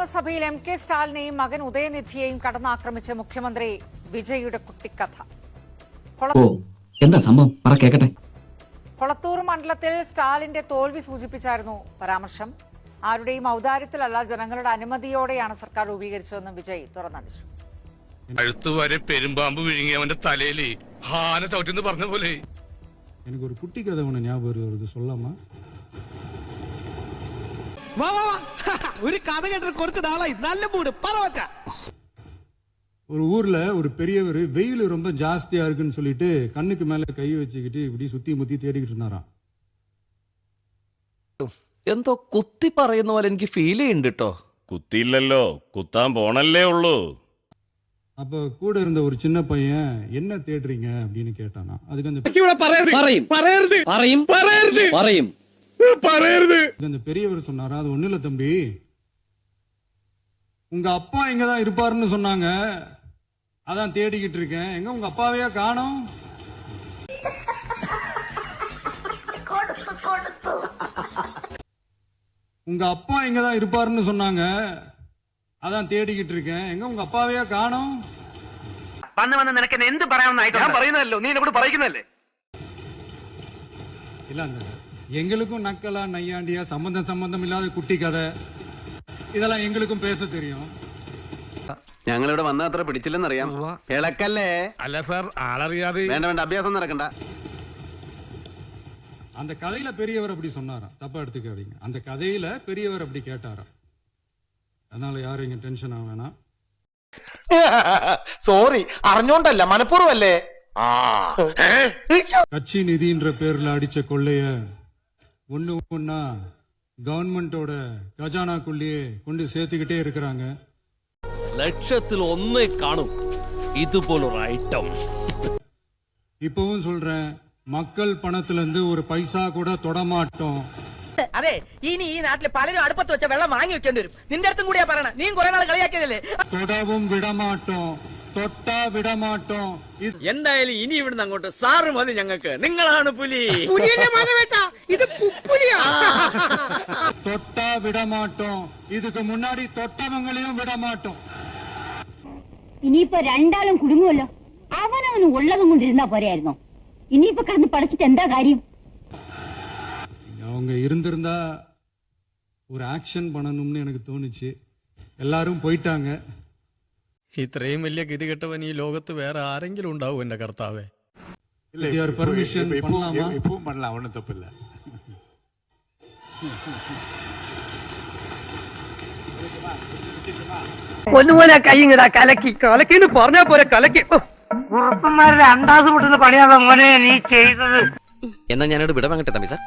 നിയമസഭയിൽ MK സ്റ്റാലിനെയും മകൻ ഉദയനിധിയെയും കടന്നാക്രമിച്ച മുഖ്യമന്ത്രി വിജയുടെ കുട്ടിക്കഥ. എന്താ സംഭവം പറ കേക്കട്ടെ. കൊളത്തൂർ മണ്ഡലത്തിൽ സ്റ്റാലിന്റെ തോൽവി സൂചിപ്പിച്ചായിരുന്നു പരാമർശം. ആരുടെയും ഔദാര്യത്തിലല്ല, ജനങ്ങളുടെ അനുമതിയോടെയാണ് സർക്കാർ രൂപീകരിച്ചതെന്ന് വിജയ് തുറന്നടിച്ചു. അഴുത്തുവരെ പെരുമ്പാമ്പ് വിഴുങ്ങി അവന്റെ തലയില് ഹാന ചവിട്ടിന്ന് പറഞ്ഞ പോലെ. எனக்கு ஒரு குட்டி கதை ஒன்று ஞாபகம் வருது, சொல்லாமா? ഒരു കഥ കേട്ടിട്ട് കുറച്ച് നാളായി, നല്ല മൂട് പറവച്ച. ஒரு ஊர்ல ஒரு பெரியவர் வெயில் ரொம்ப ஜாஸ்தியா இருக்குன்னு சொல்லிட்டு கண்ணுக்கு மேல கை வச்சுக்கிட்டு இப்படி சுத்தி முத்தி தேடிக்கிட்டு இருந்தாராம். എന്തോ കുത്തി പറയുന്ന പോലെ എനിക്ക് ഫീൽ ചെയ്യുന്നുണ്ട് കേട്ടോ. കുത്തിയില്ലല്ലോ, കുത്താൻ പോണല്ലേ ഉള്ളൂ. அப்ப கூட இருந்த ஒரு சின்ன பையன் என்ன தேடுறீங்க அப்படின்னு கேட்டானா. அதுக்கு அந்த பெரியவர் சொன்னாரா, அது ஒண்ணு இல்ல தம்பி, உங்க அப்பா இங்கதான் இருப்பாருன்னு சொன்னாங்க, அதான் தேடிக்கிட்டு இருக்கேன். எங்க உங்க அப்பாவையா காணோம்? உங்க அப்பா இங்கதான் இருப்பாருன்னு சொன்னாங்க, അതാണ് തേടിക്കിട്ട് இருக்கேன். എങ്ങ ഉങ്ക അപ്പാവയാ കാണും? വന്ന് നിനക്ക് എന്ത് പറയാമെന്നായിട്ട് ഞാൻ പറയുന്നല്ലോ, നീ എന്നോട് പറയുന്നല്ലേ. இல்ல எங்களுக்கும் நக்கலா நையாண்டியா சம்பந்தம் இல்லாத குட்டி கதை இதெல்லாம் எங்களுக்கும் பேச தெரியும். ഞങ്ങളിവിടെ വന്ന അത്ര പിടിച്ചില്ലെന്നറിയാം. ഇളക്കല്ലേ? അല്ല സാർ, ആളറിയാതെ. വേണ്ട, അഭ്യാസം നടക്കണ്ട. அந்த கதையில பெரியவர் அப்படி சொன்னாராம், தப்பா எடுத்துக்காதீங்க. அந்த கதையில பெரியவர் அப்படி கேட்டாராம். அதனால யாரும் இங்க டென்ஷன் ஆக வேணாம். സോറി, അറിഞ്ഞോണ്ടല്ല, മനഃപൂർവ്വമല്ലേ. கட்சி நிதின்ற பேர்ல அடிச்ச கொள்ளைய ஒண்ணா கவர்மெண்டோட கஜானாக்குள்ளேயே கொண்டு சேர்த்துக்கிட்டே இருக்கிறாங்க. ലക്ഷത്തിൽ ഒന്നേ കാണും ഇതുപോലൊരു ഐറ്റം. இப்பவும் சொல்றேன், மக்கள் பணத்துல இருந்து ஒரு பைசா கூட தொடமாட்டோம். അതെ, ഇനി ഈ നാട്ടിൽ പലരും അടുപ്പത്ത് വെച്ച വെള്ളം വാങ്ങി വെക്കേണ്ടി വരും. നിന്റെ അടുത്തും കൂടിയാ പറയണ, നീ കുറെ നാൾ കളിയാക്കിയതല്ലേ. தொடவும் விடமாட்டோம், தொட்டா விடமாட்டோம். എന്തായാലും ഇനി ഇവിടുന്ന് അങ്ങോട്ട് സാറ് മതി ഞങ്ങൾക്ക്. നിങ്ങളാണ് പുലി. தொட்டா விடமாட்டோம், இதுக்கு முன்னாடி தொட்டவங்களையும் விடமாட்டோம். ഇനിയിപ്പോ രണ്ടാളും കുടുങ്ങുമല്ലോ. അവനവന് ഉള്ളതും കൊണ്ടിരുന്നാ പോരായിരുന്നോ? ഇനിയിപ്പോ കടന്ന് പഠിച്ചിട്ട് എന്താ കാര്യം? அவங்க இருந்திருந்தா ஒரு ஆக்ஷன் பண்ணணும்னு எனக்கு தோணுச்சு. எல்லாரும் போயிட்டாங்க. ഇത്രയും വലിയ ഗതികെട്ടവൻ ഈ ലോകത്ത് വേറെ ആരെങ്കിലും ഉണ്ടാവും എന്റെ കർത്താവേ. பெர்மிஷன் பண்ணலாமா? இப்பவும் பண்ணலாம், ஒன்றும் தப்பு இல்லை. ഒന്നുപോലെ കൈങ്ങടാ, കലക്കി കലക്കിന്ന് പറഞ്ഞാ പോരെ, കലക്കി. ഉറപ്പന്മാരുടെ അണ്ടാസ് പൊട്ടുന്ന പണിയാണോ മോനെ നീ ചെയ്തത്. എന്നാ ഞാനോട് വിട വാങ്ങട്ടെ തമ്പി സാർ.